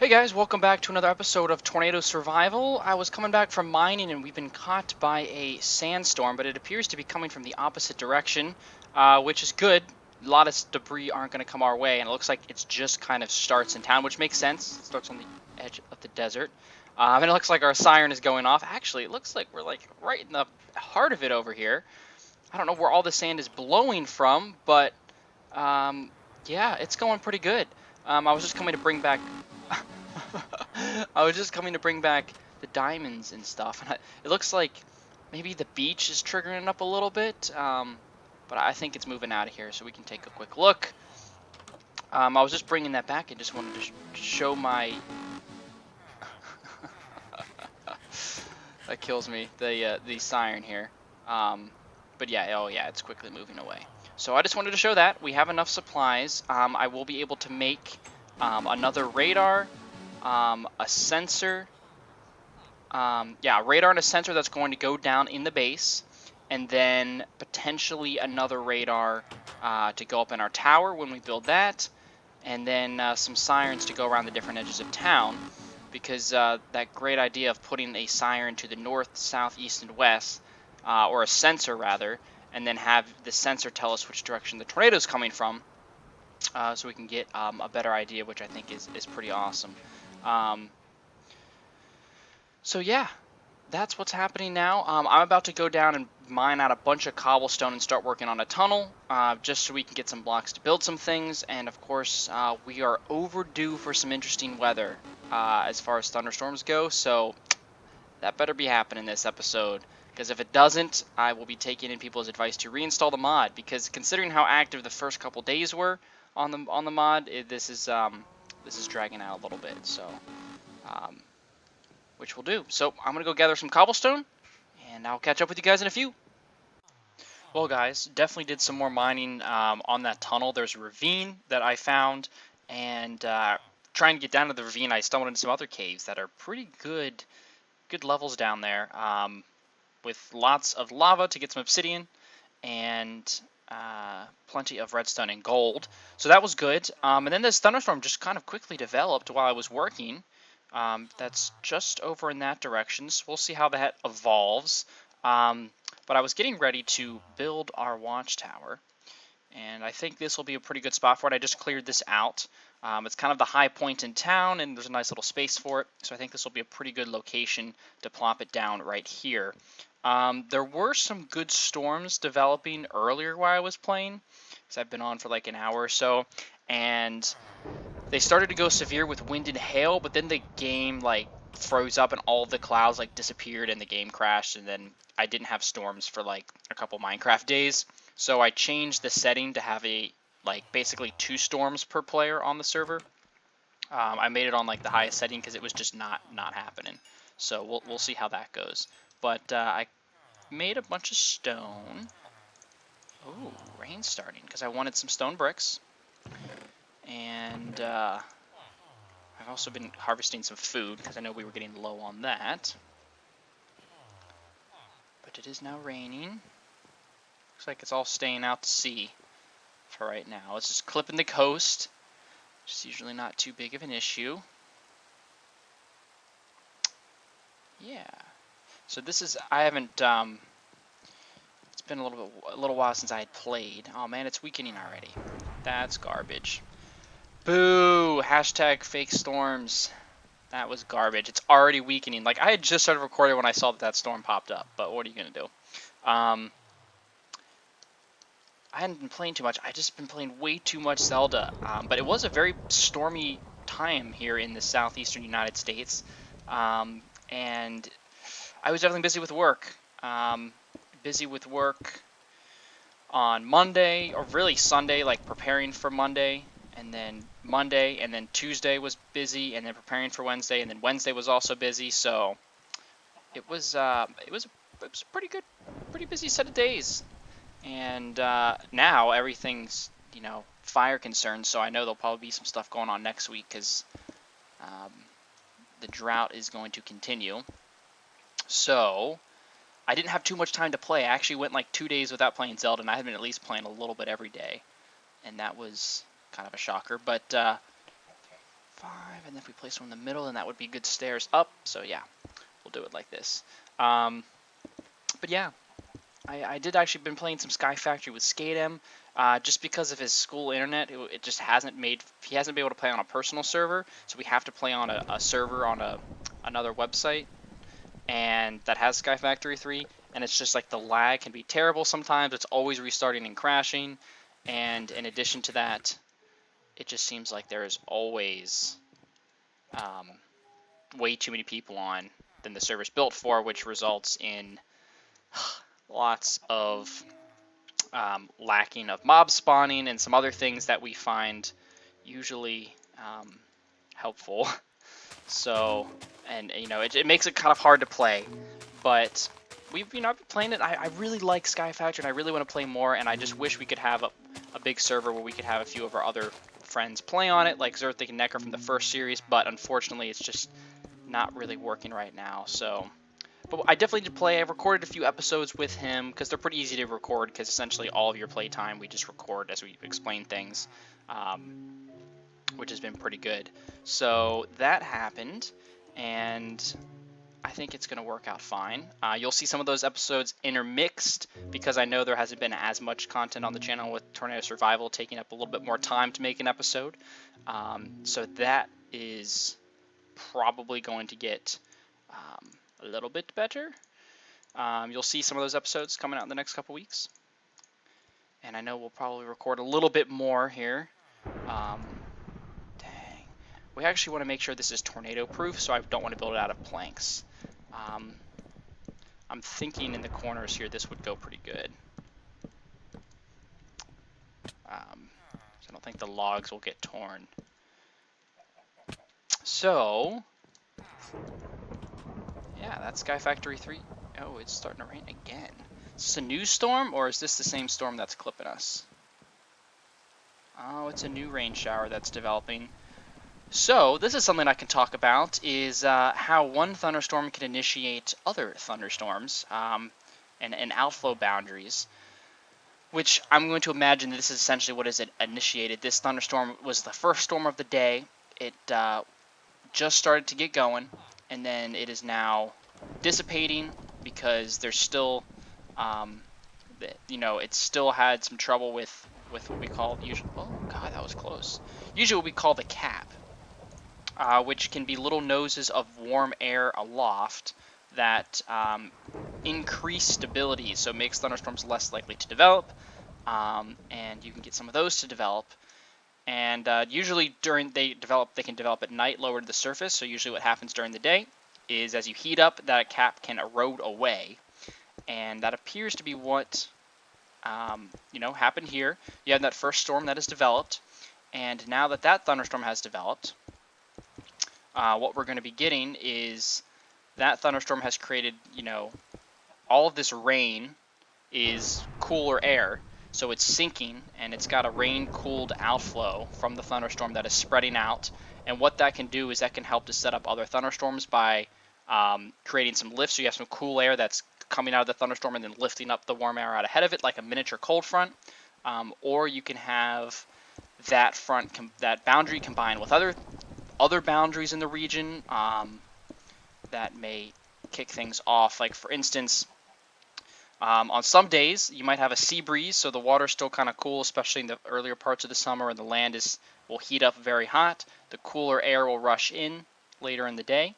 Hey guys, welcome back to another episode of Tornado Survival. I was coming back from mining and we've been caught by a sandstorm, but it appears to be coming from the opposite direction, which is good. A lot of debris aren't going to come our way, and it looks like it just kind of starts in town, which makes sense. It starts on the edge of the desert. And it looks like our siren is going off. Actually, it looks like we're like right in the heart of it over here. I don't know where all the sand is blowing from, but um, yeah, it's going pretty good. I was just coming to bring back I was just coming to bring back the diamonds and stuff, and it looks like maybe the beach is triggering it up a little bit, but I think it's moving out of here, so we can take a quick look. I was just bringing that back and just wanted to show my... That kills me, the siren here. But yeah, oh yeah, it's quickly moving away. So I just wanted to show that. We have enough supplies. I will be able to make another radar, a sensor, yeah, radar and a sensor that's going to go down in the base, and then potentially another radar to go up in our tower when we build that, and then some sirens to go around the different edges of town, because that great idea of putting a siren to the north, south, east, and west, or a sensor rather, and then have the sensor tell us which direction the tornado is coming from, so we can get a better idea, which I think is pretty awesome. Um, so yeah, that's what's happening now. I'm about to go down and mine out a bunch of cobblestone and start working on a tunnel, just so we can get some blocks to build some things. And of course, we are overdue for some interesting weather as far as thunderstorms go. So that better be happening this episode. Because if it doesn't, I will be taking in people's advice to reinstall the mod. Because considering how active the first couple days were on the mod, this is dragging out a little bit. So. Um, which we'll do. So I'm going to go gather some cobblestone, and I'll catch up with you guys in a few. Well, guys, definitely did some more mining on that tunnel. There's a ravine that I found, and trying to get down to the ravine, I stumbled into some other caves that are pretty good levels down there, with lots of lava to get some obsidian, and plenty of redstone and gold. So that was good. And then this thunderstorm just kind of quickly developed while I was working. That's just over in that direction, so we'll see how that evolves. But I was getting ready to build our watchtower, and I think this will be a pretty good spot for it. I just cleared this out. It's kind of the high point in town, and there's a nice little space for it, so I think this will be a pretty good location to plop it down right here. There were some good storms developing earlier while I was playing, because I've been on for like an hour or so, and they started to go severe with wind and hail, but then the game like froze up and all of the clouds like disappeared and the game crashed, and then I didn't have storms for like a couple Minecraft days. So I changed the setting to have a like basically 2 storms per player on the server. I made it on like the highest setting because it was just not happening. So we'll see how that goes. But I made a bunch of stone. Ooh, rain's starting because I wanted some stone bricks. And I've also been harvesting some food because I know we were getting low on that. But it is now raining. Looks like it's all staying out to sea for right now. It's just clipping the coast, which is usually not too big of an issue. Yeah. So this is, I haven't, it's been a little while since I had played. Oh man, it's weakening already. That's garbage. Boo! Hashtag fake storms. That was garbage. It's already weakening. Like, I had just started recording when I saw that storm popped up, but what are you going to do? I hadn't been playing too much. I just been playing way too much Zelda. But it was a very stormy time here in the southeastern United States. And I was definitely busy with work. Busy with work on Monday, or really Sunday, like preparing for Monday. And then Monday, and then Tuesday was busy, and then preparing for Wednesday, and then Wednesday was also busy. So it was a pretty busy set of days. And now everything's fire concerns, so I know there'll probably be some stuff going on next week because the drought is going to continue. So I didn't have too much time to play. I actually went like 2 days without playing Zelda, and I had been at least playing a little bit every day, and that was kind of a shocker. But and if we place one in the middle, then that would be good stairs up. So yeah, we'll do it like this. But yeah, I did actually been playing some Sky Factory with Skatem, just because of his school internet. It just hasn't he hasn't been able to play on a personal server, so we have to play on a server on another website, and that has Sky Factory 3, and it's just like the lag can be terrible sometimes. It's always restarting and crashing, and in addition to that, it just seems like there is always way too many people on than the server's built for, which results in lots of lacking of mob spawning and some other things that we find usually helpful. So, and it makes it kind of hard to play, but I've been playing it. I really like Sky Factory, and I really want to play more, and I just wish we could have a big server where we could have a few of our other friends play on it, like Zerthik and Necker from the first series, but unfortunately it's just not really working right now. So, but I definitely did play. I've recorded a few episodes with him because they're pretty easy to record, because essentially all of your playtime we just record as we explain things, which has been pretty good. So that happened, and I think it's going to work out fine. You'll see some of those episodes intermixed, because I know there hasn't been as much content on the channel with Tornado Survival taking up a little bit more time to make an episode. So that is probably going to get a little bit better. You'll see some of those episodes coming out in the next couple weeks. And I know we'll probably record a little bit more here. Dang. We actually want to make sure this is tornado proof, so I don't want to build it out of planks. I'm thinking in the corners here this would go pretty good. So I don't think the logs will get torn. So, yeah, that's Sky Factory 3. Oh, it's starting to rain again. Is this a new storm, or is this the same storm that's clipping us? Oh, it's a new rain shower that's developing. So, this is something I can talk about, is how one thunderstorm can initiate other thunderstorms, and outflow boundaries, which I'm going to imagine this is essentially what is initiated. This thunderstorm was the first storm of the day. It just started to get going, and then it is now dissipating because there's still, it still had some trouble with what we call usually. Oh God, that was close. Usually, what we call the cap, which can be little noses of warm air aloft that increase stability, so it makes thunderstorms less likely to develop, and you can get some of those to develop. And usually they can develop at night, lower to the surface. So usually what happens during the day is, as you heat up, that cap can erode away, and that appears to be what happened here. You had that first storm that has developed, and now that thunderstorm has developed, what we're going to be getting is that thunderstorm has created, all of this rain is cooler air. So it's sinking, and it's got a rain-cooled outflow from the thunderstorm that is spreading out. And what that can do is that can help to set up other thunderstorms by creating some lift. So you have some cool air that's coming out of the thunderstorm and then lifting up the warm air out ahead of it, like a miniature cold front. Or you can have that that boundary combined with other boundaries in the region that may kick things off. Like, for instance, on some days, you might have a sea breeze, so the water's still kind of cool, especially in the earlier parts of the summer, and the land will heat up very hot. The cooler air will rush in later in the day.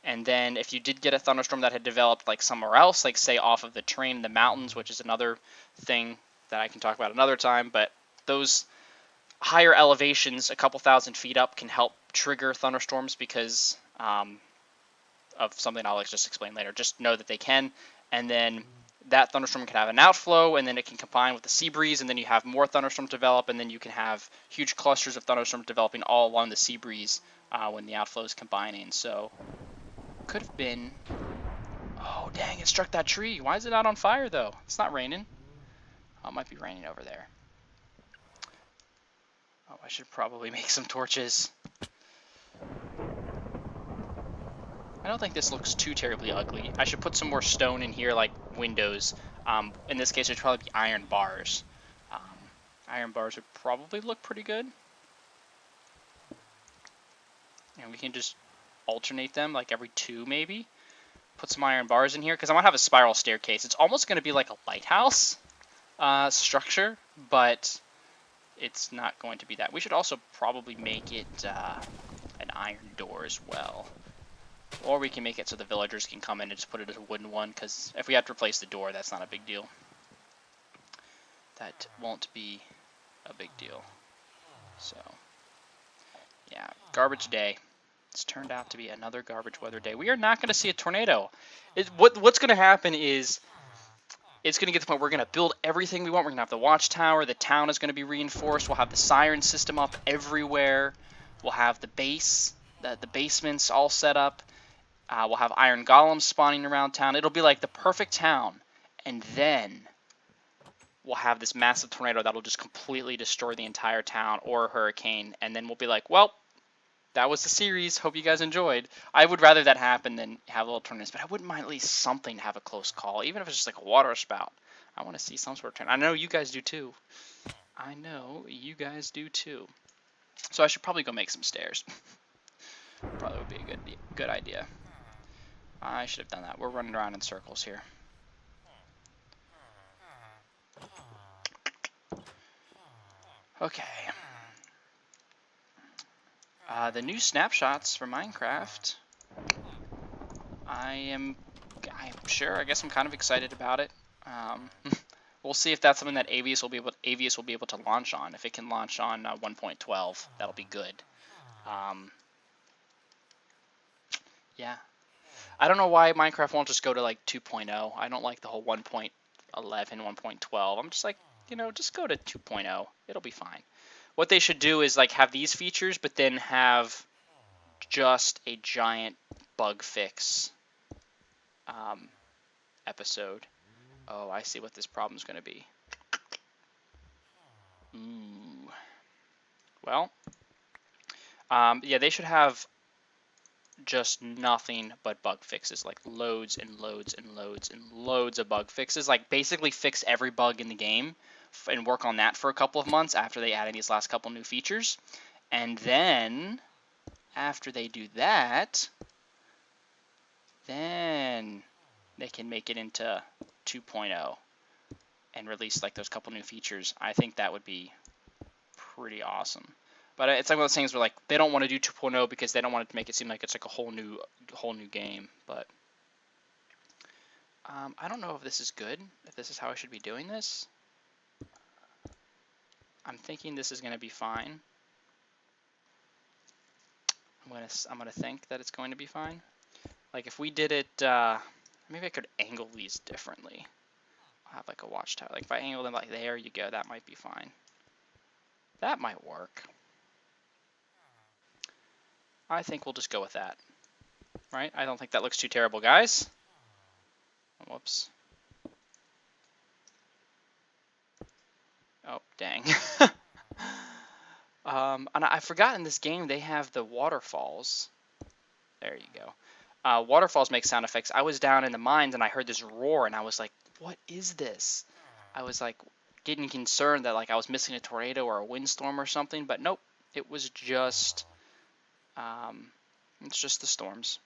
And then if you did get a thunderstorm that had developed like somewhere else, like say off of the terrain in the mountains, which is another thing that I can talk about another time, but those higher elevations, a couple thousand feet up, can help trigger thunderstorms because of something I'll just explain later. Just know that they can. And then that thunderstorm can have an outflow, and then it can combine with the sea breeze, and then you have more thunderstorms develop, and then you can have huge clusters of thunderstorms developing all along the sea breeze when the outflow is combining. So, could have been... Oh, dang, it struck that tree. Why is it not on fire, though? It's not raining. Oh, it might be raining over there. Oh, I should probably make some torches. I don't think this looks too terribly ugly. I should put some more stone in here, like windows. In this case, it would probably be iron bars. Iron bars would probably look pretty good. And we can just alternate them like every 2 maybe. Put some iron bars in here because I want to have a spiral staircase. It's almost going to be like a lighthouse structure, but it's not going to be that. We should also probably make it an iron door as well. Or we can make it so the villagers can come in and just put it as a wooden one, because if we have to replace the door, that's not a big deal. That won't be a big deal. So, yeah, garbage day. It's turned out to be another garbage weather day. We are not going to see a tornado. What's going to happen is it's going to get to the point where we're going to build everything we want. We're going to have the watchtower. The town is going to be reinforced. We'll have the siren system up everywhere. We'll have the base, the basements all set up. We'll have iron golems spawning around town. It'll be like the perfect town. And then we'll have this massive tornado that'll just completely destroy the entire town, or a hurricane. And then we'll be like, well, that was the series. Hope you guys enjoyed. I would rather that happen than have little tornadoes, but I wouldn't mind at least something to have a close call, even if it's just like a water spout. I want to see some sort of tornado. I know you guys do too. I know you guys do too. So I should probably go make some stairs. Probably would be a good idea. I should have done that. We're running around in circles here. Okay. The new snapshots for Minecraft. I'm sure. I guess I'm kind of excited about it. We'll see if that's something that Avius will be able to launch on. If it can launch on 1.12, that'll be good. Yeah. I don't know why Minecraft won't just go to like 2.0. I don't like the whole 1.11, 1.12. I'm just like, just go to 2.0. It'll be fine. What they should do is like have these features, but then have just a giant bug fix episode. Oh, I see what this problem's going to be. Ooh. Well, yeah, they should have just nothing but bug fixes, like loads and loads and loads and loads of bug fixes. Like basically fix every bug in the game and work on that for a couple of months after they add in these last couple new features. And then after they do that, then they can make it into 2.0 and release like those couple new features. I think that would be pretty awesome. But it's like one of those things where like they don't want to do 2.0 because they don't want it to make it seem like it's like a whole new game. But I don't know if this is good. If this is how I should be doing this. I'm thinking this is going to be fine. I'm gonna think that it's going to be fine. Like if we did it, maybe I could angle these differently. I'll have like a watchtower. Like if I angle them like there you go, that might be fine. That might work. I think we'll just go with that. Right? I don't think that looks too terrible, guys. Whoops. Oh, dang. And I forgot in this game they have the waterfalls. There you go. Waterfalls make sound effects. I was down in the mines and I heard this roar and I was like, what is this? I was like getting concerned that like I was missing a tornado or a windstorm or something, but nope. It was just it's just the storms.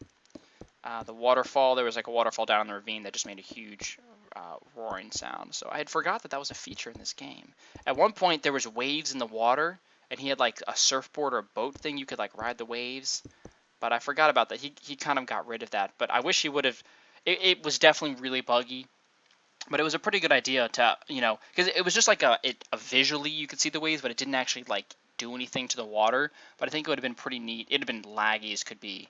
The waterfall, there was like a waterfall down in the ravine that just made a huge roaring sound. So I had forgot that was a feature in this game. At one point there was waves in the water and he had like a surfboard or a boat thing you could like ride the waves. But I forgot about that. He kind of got rid of that. But I wish he would have. It was definitely really buggy. But it was a pretty good idea to, because it was just like a visually you could see the waves, but it didn't actually like do anything to the water. But I think it would have been pretty neat. It'd have been laggy as could be.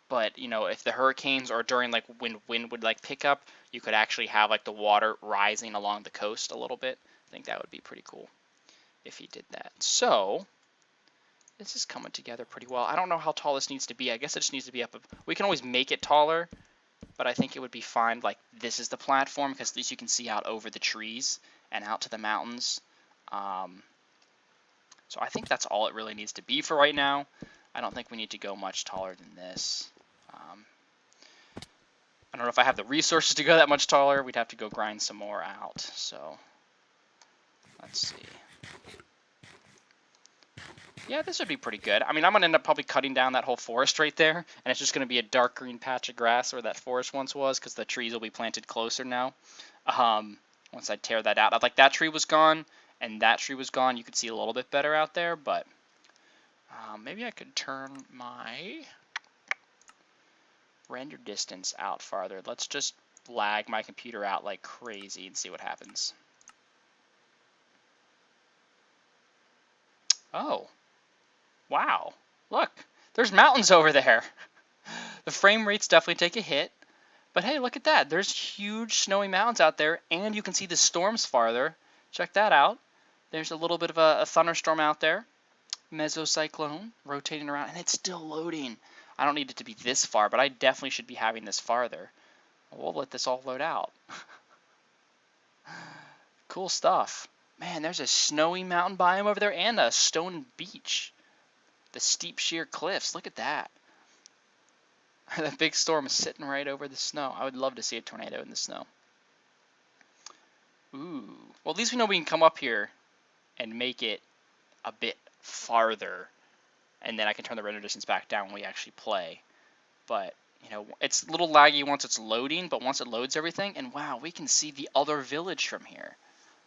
But if the hurricanes or during like when wind would like pick up, you could actually have like the water rising along the coast a little bit. I think that would be pretty cool if he did that. So this is coming together pretty well. I don't know how tall this needs to be. I guess it just needs to be up. We can always make it taller, but I think it would be fine. Like this is the platform because at least you can see out over the trees and out to the mountains. So I think that's all it really needs to be for right now. I don't think we need to go much taller than this. I don't know if I have the resources to go that much taller. We'd have to go grind some more out. So let's see. Yeah, this would be pretty good. I mean, I'm going to end up probably cutting down that whole forest right there, and it's just going to be a dark green patch of grass where that forest once was, because the trees will be planted closer now. Once I tear that out. Like, that tree was gone, and that tree was gone. You could see a little bit better out there, but maybe I could turn my render distance out farther. Let's just lag my computer out like crazy and see what happens. Oh, wow. Look, there's mountains over there. The frame rates definitely take a hit, but hey, look at that. There's huge snowy mountains out there, and you can see the storms farther. Check that out. There's a little bit of a thunderstorm out there. Mesocyclone rotating around, and it's still loading. I don't need it to be this far, but I definitely should be having this farther. We'll let this all load out. Cool stuff. Man, there's a snowy mountain biome over there and a stone beach. The steep sheer cliffs. Look at that. That big storm is sitting right over the snow. I would love to see a tornado in the snow. Ooh. Well, at least we know we can come up here and make it a bit farther. And then I can turn the render distance back down when we actually play. But, you know, it's a little laggy once it's loading, but once it loads everything, and wow, we can see the other village from here.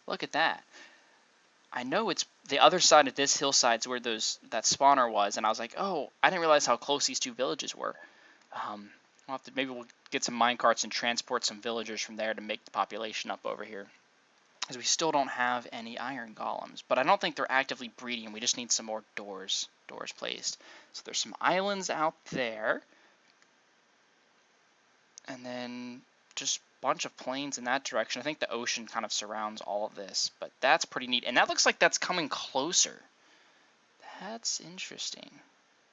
Look at that. I know it's the other side of this hillside's where that spawner was, and I was like, oh, I didn't realize how close these two villages were. Maybe we'll get some minecarts and transport some villagers from there to make the population up over here. Because we still don't have any iron golems. But I don't think they're actively breeding. We just need some more doors placed. So there's some islands out there. And then just a bunch of plains in that direction. I think the ocean kind of surrounds all of this. But that's pretty neat. And that looks like that's coming closer. That's interesting.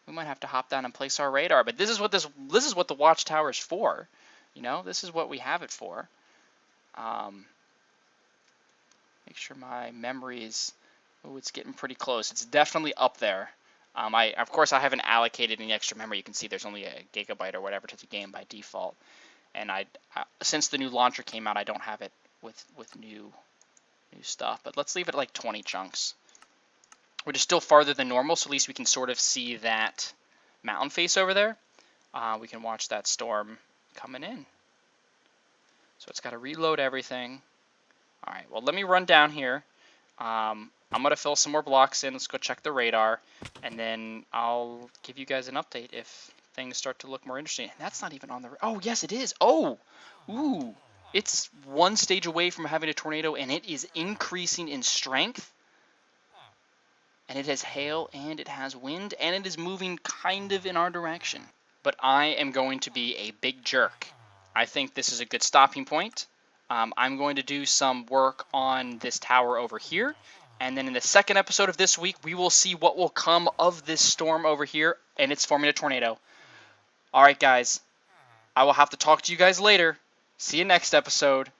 We might have to hop down and place our radar. But this is what the watchtower is for. You know, this is what we have it for. Make sure my memory is, oh, it's getting pretty close. It's definitely up there. Of course, I haven't allocated any extra memory. You can see there's only a gigabyte or whatever to the game by default. And since the new launcher came out, I don't have it with new stuff. But let's leave it like 20 chunks, which is still farther than normal. So at least we can sort of see that mountain face over there. We can watch that storm coming in. So it's got to reload everything. All right, well, let me run down here. I'm going to fill some more blocks in. Let's go check the radar, and then I'll give you guys an update if things start to look more interesting. And that's not even on the... Oh, yes, it is. Oh, ooh. It's one stage away from having a tornado, and it is increasing in strength. And it has hail, and it has wind, and it is moving kind of in our direction. But I am going to be a big jerk. I think this is a good stopping point. I'm going to do some work on this tower over here, and then in the second episode of this week, we will see what will come of this storm over here, and it's forming a tornado. All right, guys, I will have to talk to you guys later. See you next episode.